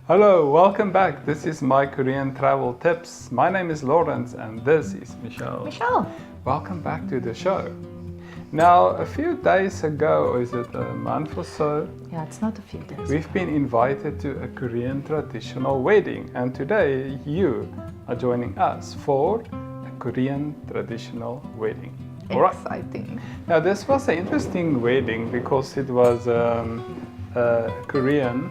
Hello, welcome back. This is my Korean travel tips. My name is Lawrence and this is Michelle. Michelle. Welcome back to the show. Now, a few days ago, or is it a month or so, Yeah, it's not a few days. we've been invited to a Korean traditional wedding, and today you are joining us for a Korean traditional wedding. All right. Exciting. Now, this was an interesting wedding because it was a Korean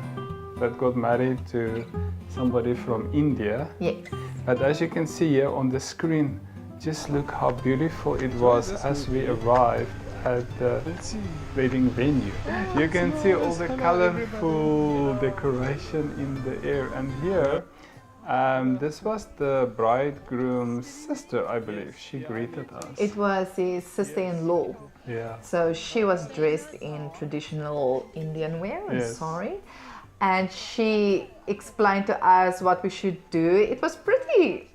that got married to somebody from India. Yes. But as you can see here on the screen, just look how beautiful it was as we arrived at the wedding venue. You can see all the colorful decoration in the air. And here, this was the bridegroom's sister, I believe. She greeted us. It was his sister-in-law. Yeah. So she was dressed in traditional Indian wear, I'm Yes. sorry. And she explained to us what we should do. It was pretty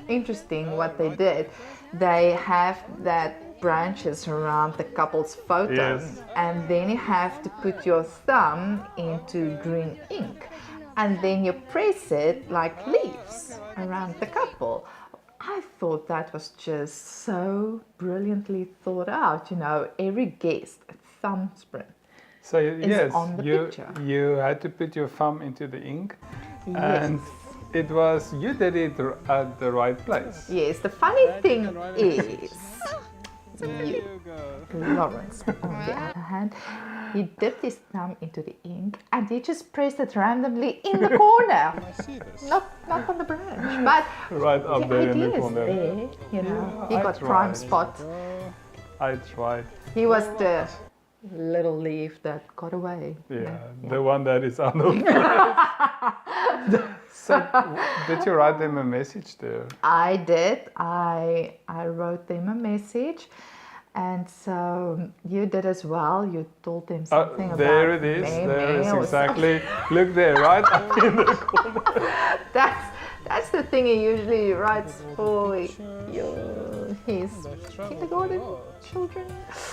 interesting what they did. They have that branches around the couple's photo. Yes. And then you have to put your thumb into green ink. And then you press it like leaves around the couple. I thought that was just so brilliantly thought out. You know, every guest, a thumbprint. So yes, on the you picture. you had to put your thumb into the ink, Yes. and it was you did it at the right place. Yes, the funny thing is, you, Lawrence, on the other hand, he dipped his thumb into the ink and he just pressed it randomly in the corner. Not on the branch, but Right up the there in the idea is corner. there. You know, Yeah, he I got prime tried. spot. I tried. He was the little leaf that got away. Yeah, the one that is out of place. So, did you write them a message there? I did. I wrote them a message, and so you did as well. You told them something about There it is. May, There May is or exactly. Look there, right up in the corner. That's the thing he usually writes for his kindergarten children.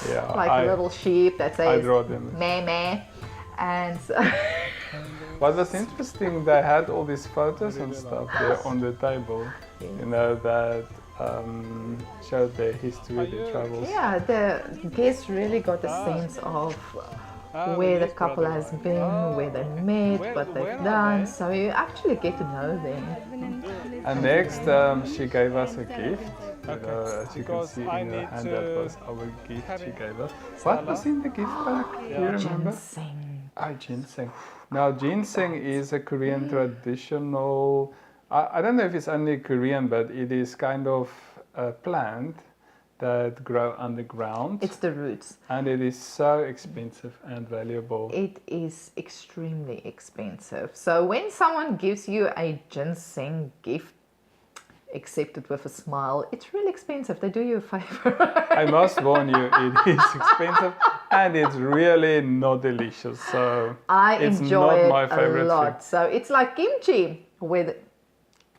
Yeah, Like a little sheep that I says draw them. May May, and so What was interesting, they had all these photos and stuff there on the table, you know, that showed their history, their travels. yeah, the guests really got a sense of where the couple has been, where they met, what they've done. So you actually get to know them. And next, she gave us a gift. You know, as you can see in her hand, that was our gift she gave us. What was in the gift bag? Do you remember? Ginseng. Ah, ginseng. Now, ginseng is a Korean traditional. I don't know if it's only Korean, but it is kind of a plant that grow underground, It's the roots. and it is so expensive and valuable. It is extremely expensive. So when someone gives you a ginseng gift, accept it with a smile. It's really expensive. They do you a favor. I must warn you, it is expensive and it's really not delicious. So I it's enjoy not it my favorite a lot. thing. So it's like kimchi, where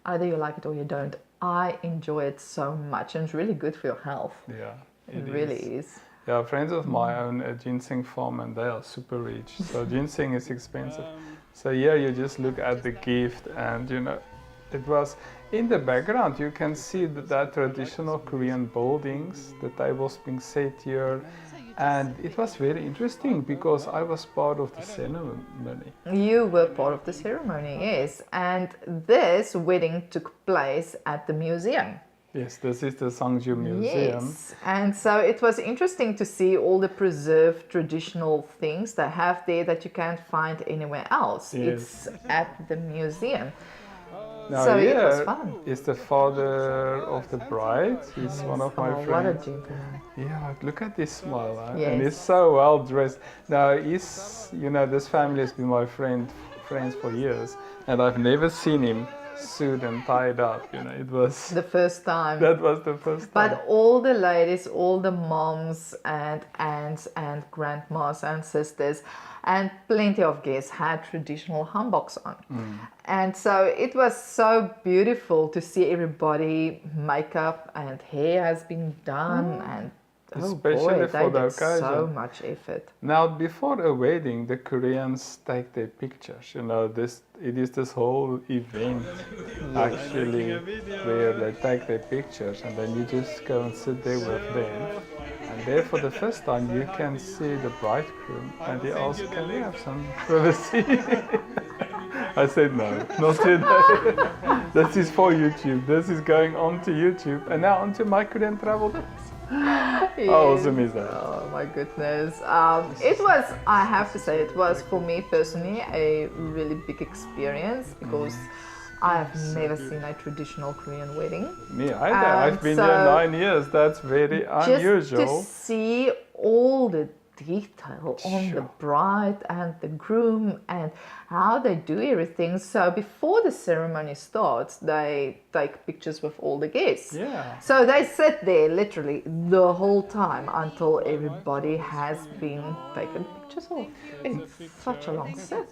either you like it or you don't. I enjoy it so much, and it's really good for your health. Yeah, It really is. Yeah, friends of mine own a ginseng farm and they are super rich. So ginseng is expensive. So here you just look at the gift and you know, it was in the background you can see that traditional Korean buildings, the tables being set here. And it was very interesting because I was part of the ceremony. You were part of the ceremony, yes. And this wedding took place at the museum. Yes, this is the Sangju Museum. Yes, and so it was interesting to see all the preserved traditional things they have there that you can't find anywhere else. Yes. It's at the museum. Now So it was here fun. is the father of the bride. He's one of my Oh, what a friends. gentleman. Yeah, look at this smile, huh? Yes. And he's so well dressed. Now he's, you know, this family has been my friends for years, and I've never seen him suit and tied up. You know, it was The first time. that was the first time. But all the ladies, all the moms and aunts and grandmas and sisters and plenty of guests had traditional hanboks on. And so it was so beautiful to see everybody makeup and hair has been done and especially they for the did occasion. so much effort. Now, before a wedding, the Koreans take their pictures. You know, it is this whole event actually where they take their pictures, and then you just go and sit there with them. And there, for the first time, you can see the bridegroom, and he asks, "Can we have some privacy?" I said no, not today. This is for YouTube. This is going on to YouTube, and now onto my Korean travel tips. How awesome is that? Oh my goodness. It was, I have to say, it was for me personally a really big experience because I have never seen a traditional Korean wedding. Me either. I've been here 9 years. That's very unusual. Just to see all the detail on the bride and the groom and how they do everything. So before the ceremony starts, they take pictures with all the guests. Yeah. So they sit there literally the whole time until everybody has been taken pictures of. It's such a long set.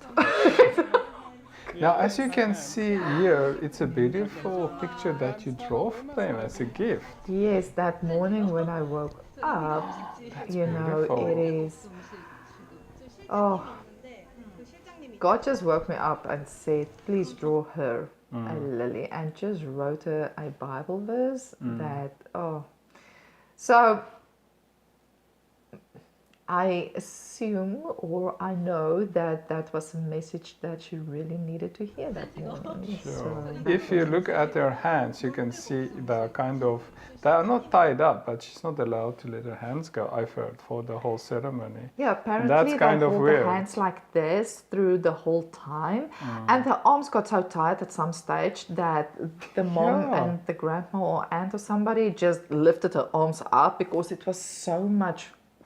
Now, as you can see here, it's a beautiful picture that you draw for them as a gift. Yes, that morning when I woke up, you know, beautiful. it is. Oh, God just woke me up and said, please draw her a lily, and just wrote her a Bible verse that, oh. So I assume, or I know that that was a message that she really needed to hear that morning. So If you look at her hands, you can see they are not tied up, but she's not allowed to let her hands go, I've heard, for the whole ceremony. yeah, apparently That's they kind of hold weird. the hands like this through the whole time, and the arms got so tight at some stage that the mom Yeah. and the grandma or aunt or somebody just lifted her arms up because it was so much.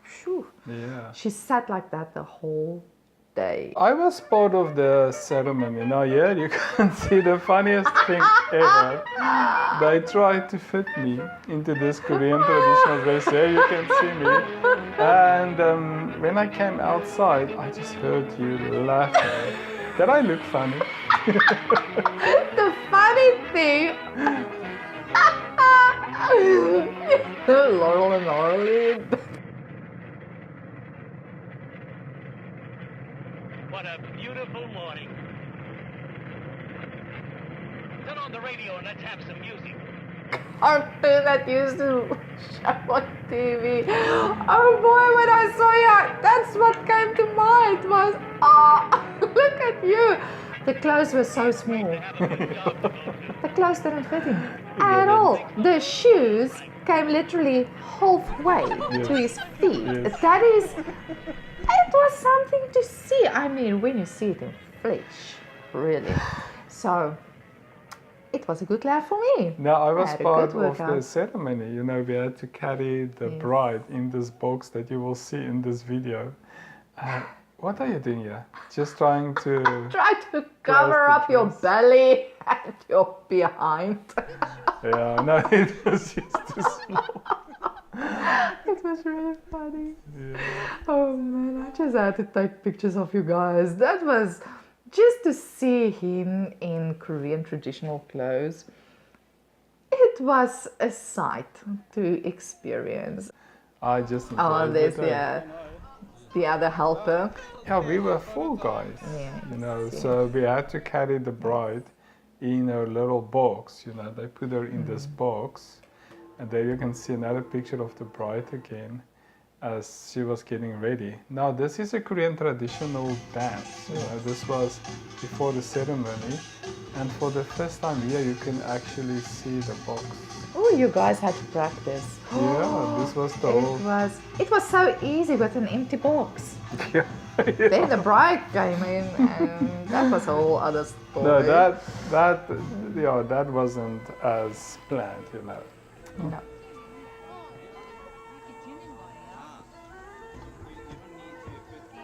Phew. Yeah. She sat like that the whole day. I was part of the ceremony. Now, here you can see the funniest thing ever. They tried to fit me into this Korean traditional dress. Here you can see me. And when I came outside, I just heard you laughing. Did I look funny? The funny thing. Laurel and Arlene. What a beautiful morning. Turn on the radio and let's have some music. Cartoon that used to show on TV. Oh boy, when I saw you, that's what came to mind was, look at you. The clothes were so small. The clothes didn't fit him at all. The shoes came literally halfway to his feet. Yes. That is, it was something to see. I mean, when you see it in flesh, really. So, it was a good laugh for me. Now, I was had a part good of the workout. ceremony. You know, we had to carry the bride in this box that you will see in this video. What are you doing here? Just trying to... Try to cover the up your dress. belly and your behind. Yeah, no, it was just too small. It was really funny. Yeah. Oh man, I just had to take pictures of you guys. That was just to see him in Korean traditional clothes. It was a sight to experience. I just Oh, enjoyed there's it. the other helper. Yeah, we were 4 guys, Yeah, you know, yes. so we had to carry the bride in a little box, you know, they put her in this box, and there you can see another picture of the bride again as she was getting ready. Now, this is a Korean traditional dance, you know, this was before the ceremony, and for the first time here you can actually see the box. Oh, you guys had to practice. Yeah, this was the whole... It was so easy with an empty box. Yeah. Then the bride came in, and that was a whole other story. No, that wasn't as planned, you know. No.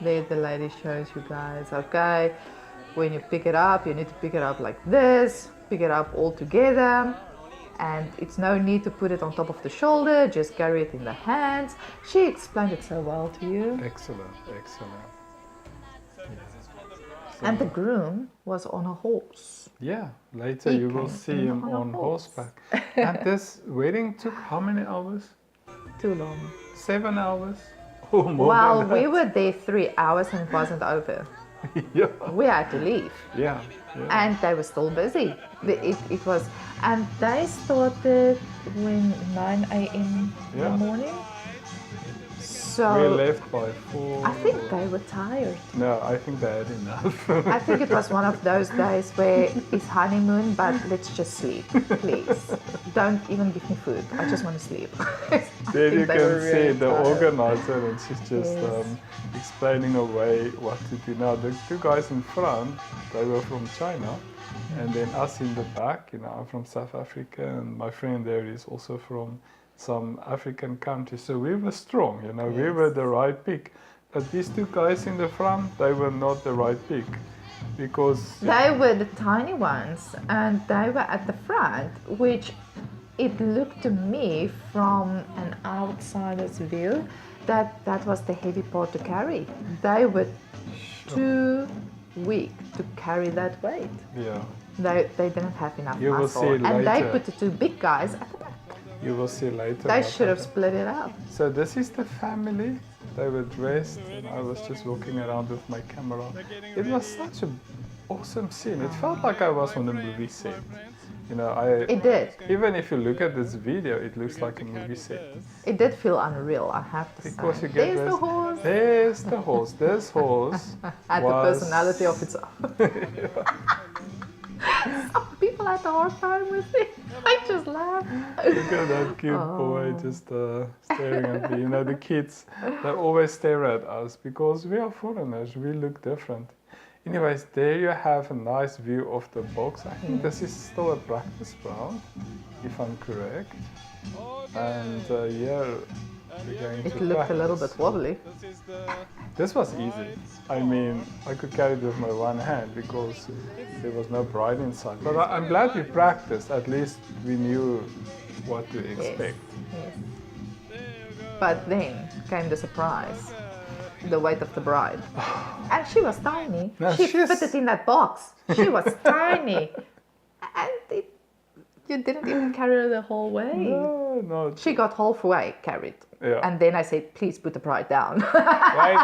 There the lady shows you guys, okay, when you pick it up, you need to pick it up like this, pick it up all together, and it's no need to put it on top of the shoulder, just carry it in the hands. She explained it so well to you. Excellent, excellent. And the groom was on a horse. Yeah, later He you will came see in him on a on horse. horseback. And this wedding took how many hours? Too long. 7 hours? Oh, more Well, than we that. were there 3 hours and it wasn't over. Yeah. We had to leave. Yeah. And they were still busy. It was, and they started when 9 a.m. in Yeah. the morning. We So left by 4. I think they were tired. No, I think they had enough. I think it was one of those days where it's honeymoon, but let's just sleep, please. Don't even give me food. I just want to sleep. There you think they were can see really the tired. organizer, and she's just Yes. explaining away what to do. Now, the two guys in front, they were from China, and then us in the back, I'm from South Africa, and my friend there is also from some African countries. So we were strong, we were the right pick. But these two guys in the front, they were not the right pick, because They were the tiny ones, and they were at the front, which it looked to me from an outsider's view that was the heavy part to carry. They were too weak to carry that weight. yeah, They didn't have enough You will muscle, see and they later. put the two big guys at the back. you will see later. They what should have happened. split it up. So this is the family. They were dressed, and I was just walking around with my camera. It was such an awesome scene. It felt like I was on a movie set. It did. Even if you look at this video, it looks like a movie set. It did feel unreal, I have to Because you say. get There's the this- horse. There's the horse. This horse Had the was- personality of its own. Some people had a hard time with it. I just laughed. Look at that cute boy just staring at me. The kids, they always stare at us because we are foreigners. We look different. Anyways, there you have a nice view of the box. I think this is still a practice round, if I'm correct. And here we're going It to looked a little practice. bit wobbly. This was easy. I mean, I could carry it with my one hand because there was no bride inside. But I'm glad we practiced. At least we knew what to expect. Yes. But then came the surprise. The weight of the bride. And she was tiny. No, she she's- fit it in that box. She was tiny. And you didn't even carry her the whole way. No. She got halfway carried. Yeah. And then I said, please put the bride down. Wait,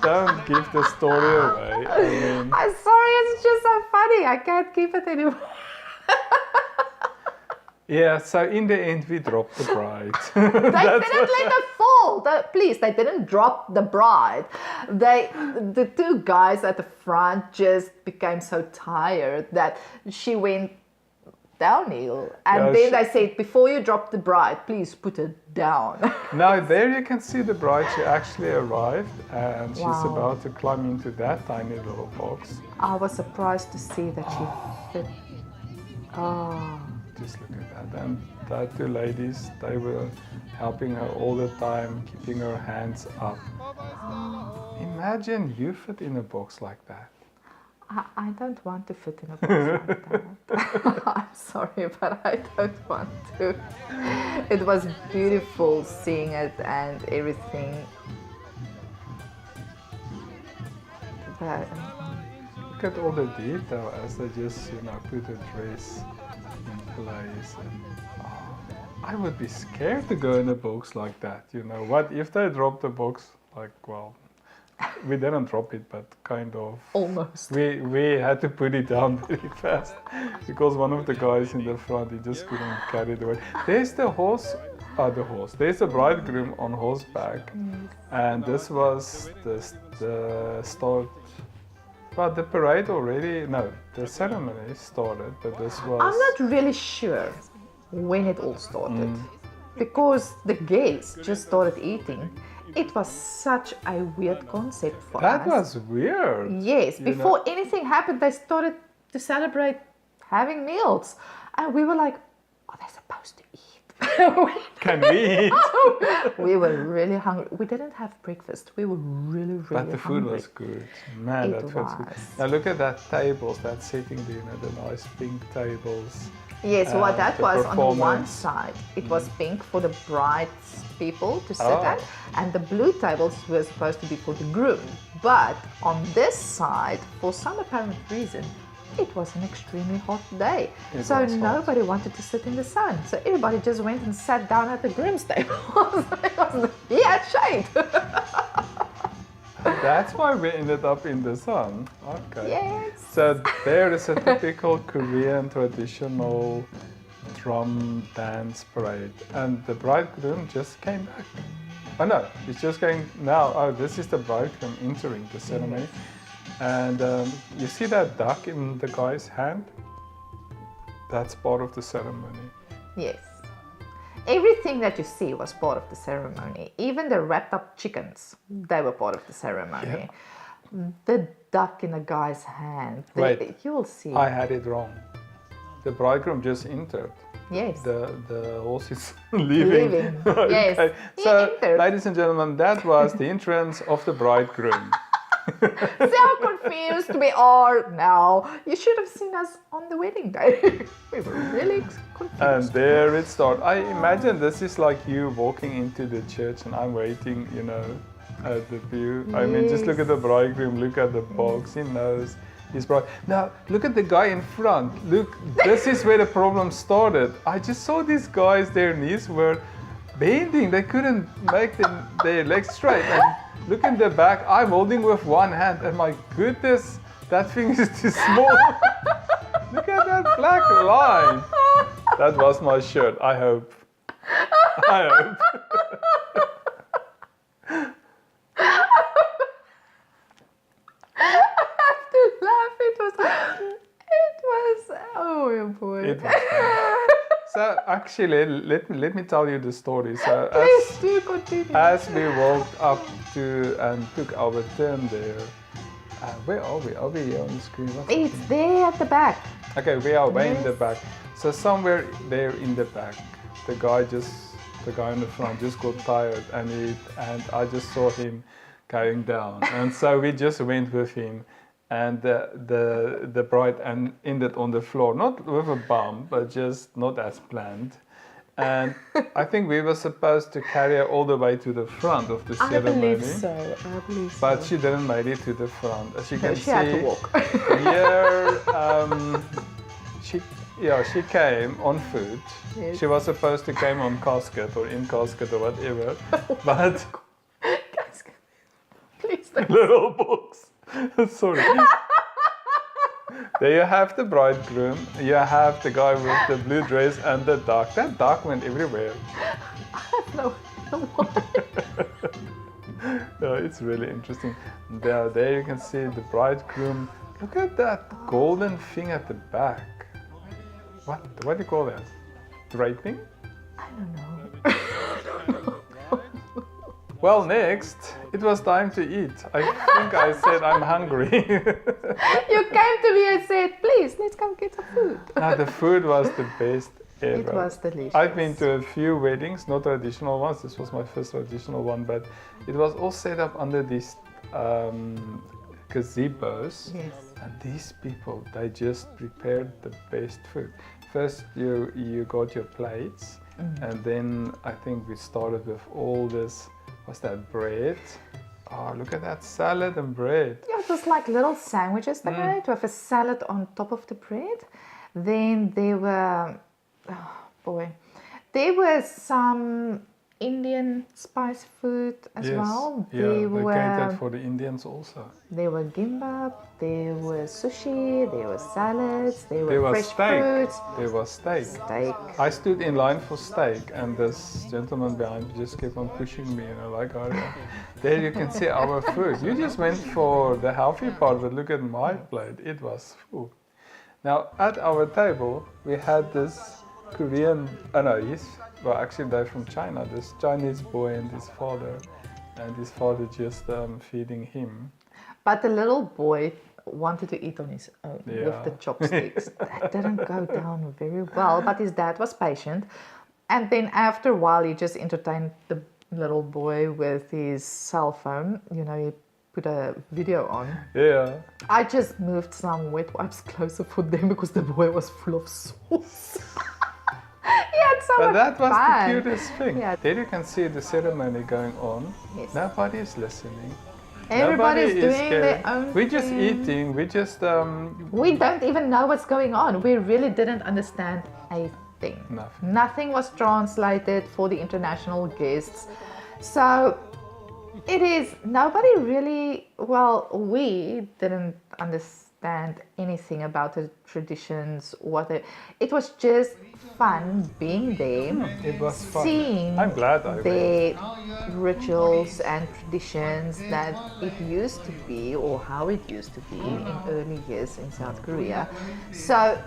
don't give the story away. I mean, I'm sorry, it's just so funny. I can't keep it anymore. yeah. So in the end, we dropped the bride. They didn't let her fall. Please, they didn't drop the bride. The two guys at the front just became so tired that she went downhill. And Yeah, then they said, before you drop the bride, please put it down. Now there you can see the bride. She actually arrived, and she's Wow. about to climb into that tiny little box. I was surprised to see that she fit. Oh, Just look at that. And the two ladies, they were helping her all the time, keeping her hands up. Imagine you fit in a box like that. I don't want to fit in a box like that. I'm sorry, but I don't want to. It was beautiful seeing it and everything. But, Look at all the detail as they just, put a dress in place. And, I would be scared to go in a box like that. What if they drop the box? We didn't drop it, but kind of. almost. We had to put it down very fast because one of the guys in the front, he just couldn't carry the weight. There's the horse. There's the bridegroom on horseback, and this was the start. But the parade already, no, the ceremony started, but this was. I'm not really sure when it all started because the guests just started eating. It was such a weird concept for That us. was weird. Yes, you before anything happened, they started to celebrate having meals. And we were like, are they supposed to eat? Can we eat? We were really hungry. We didn't have breakfast. We were really, really But the food hungry. was good. Man, It that was good. was. Now look at that tables, that sitting there, the nice pink tables. Yes, what that the was on the one performance. side, it was pink for the bride's people to sit Oh. at, and the blue tables were supposed to be for the groom. But on this side, for some apparent reason, it was an extremely hot day. It So was hot. nobody wanted to sit in the sun. So everybody just went and sat down at the groom's table. He had shade. That's why we ended up in the sun. Okay. Yes. So there is a typical Korean traditional drum dance parade, and the bridegroom just came back. Oh no, he's just going now. Oh, this is the bridegroom entering the ceremony, and you see that duck in the guy's hand? That's part of the ceremony. Yes. Everything that you see was part of the ceremony. Even the wrapped up chickens, they were part of the ceremony. The duck in a guy's hand. Wait. You will see. I had it wrong. The bridegroom just entered. Yes. The horse is leaving. Leaving. Okay. Yes. He So, entered. ladies and gentlemen, that was the entrance of the bridegroom. See how confused we are now. You should have seen us on the wedding day. We were really confused. And there it started. I imagine this is like you walking into the church and I'm waiting, you know, at the view. I mean, just look at the bridegroom, look at the box, he knows his bride. Now, look at the guy in front. Look, this is where the problem started. I just saw these guys, their knees were bending. They couldn't make their legs straight. And look in the back, I'm holding with one hand, and my goodness, that thing is too small. Look at that black line. That was my shirt, I hope. I hope. To laugh, it was, oh boy. It was fun. So actually, let me tell you the story. So Please do continue. as we walked up to and took our turn there, where are we? Are we here on the screen? What's It's there at the back. Okay, we are way in the Yes. back. So somewhere there in the back, the guy in the front just got tired, and I just saw him going down, and so we just went with him, and the bride ended on the floor, not with a bump, but just not as planned. And I think we were supposed to carry her all the way to the front of the I ceremony. believe so. I believe so. But she didn't make it to the front. As you No, can she see, had to walk. here, she came on foot. Yes. She was supposed to come on casket or in casket or whatever, but Guys, please don't. little box. Sorry. There you have the bridegroom. You have the guy with the blue dress and the duck. That duck went everywhere. No, why? Yeah, it's really interesting. There you can see the bridegroom. Look at that golden thing at the back. What do you call that? Draping? I don't know. Well, next, it was time to eat. I think I said I'm hungry. You came to me and said, please, let's come get some food. Now, the food was the best ever. It was delicious. I've been to a few weddings, not traditional ones. This was my first traditional one, but it was all set up under these gazebos. Yes. And these people, they just prepared the best food. First, you got your plates, and then I think we started with all this. What's that, bread? Oh, look at that salad and bread. Yeah, it was like little sandwiches they made with a salad on top of the bread. Then there were, there was some Indian spice food as well. Yeah, they catered for the Indians also. There were gimbap, there was sushi, there were salads, there There were was fresh steak. fruits. There was steak. Steak. I stood in line for steak, and this gentleman behind just kept on pushing me, and I'm like, oh, yeah. There you can see our food. You just went for the healthy part, but look at my plate. It was full. Now, at our table, we had this Korean, actually they're from China, this Chinese boy and his father just feeding him. But the little boy wanted to eat on his own Yeah. with the chopsticks. That didn't go down very well, but his dad was patient. And then after a while, he just entertained the little boy with his cell phone. You know, he put a video on. Yeah. I just moved some wet wipes closer for them because the boy was full of sauce. He had so But much that was fun. the cutest thing. Yeah. There you can see the ceremony going on. Yes. Nobody is listening. Everybody's Nobody is doing scared. their own We're just thing. eating. We just We don't even know what's going on. We really didn't understand a thing. Nothing. Nothing was translated for the international guests. So it is, nobody really, well, we didn't understand anything about the traditions, it was just fun being there, It was fun. seeing I'm glad I went. their rituals and traditions that it used to be, or how it used to be in early years in South Korea. So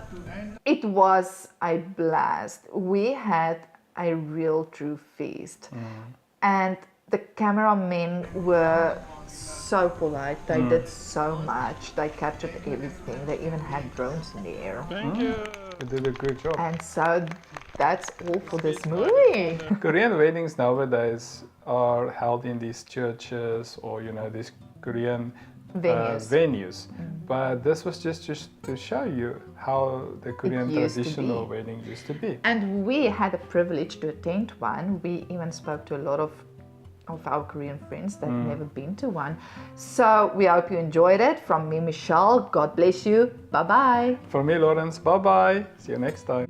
it was a blast. We had a real true feast. And the cameramen were so polite. They did so much. They captured everything. They even had drones in the air. You did a good job. And so that's all for this movie. Korean weddings nowadays are held in these churches or these Korean venues. But this was just to show you how the Korean used to traditional be. wedding used to be. And we had the privilege to attend one. We even spoke to a lot of our Korean friends that had never been to one. So we hope you enjoyed it. From me, Michelle, God bless you. Bye-bye. For me, Lawrence, bye-bye. See you next time.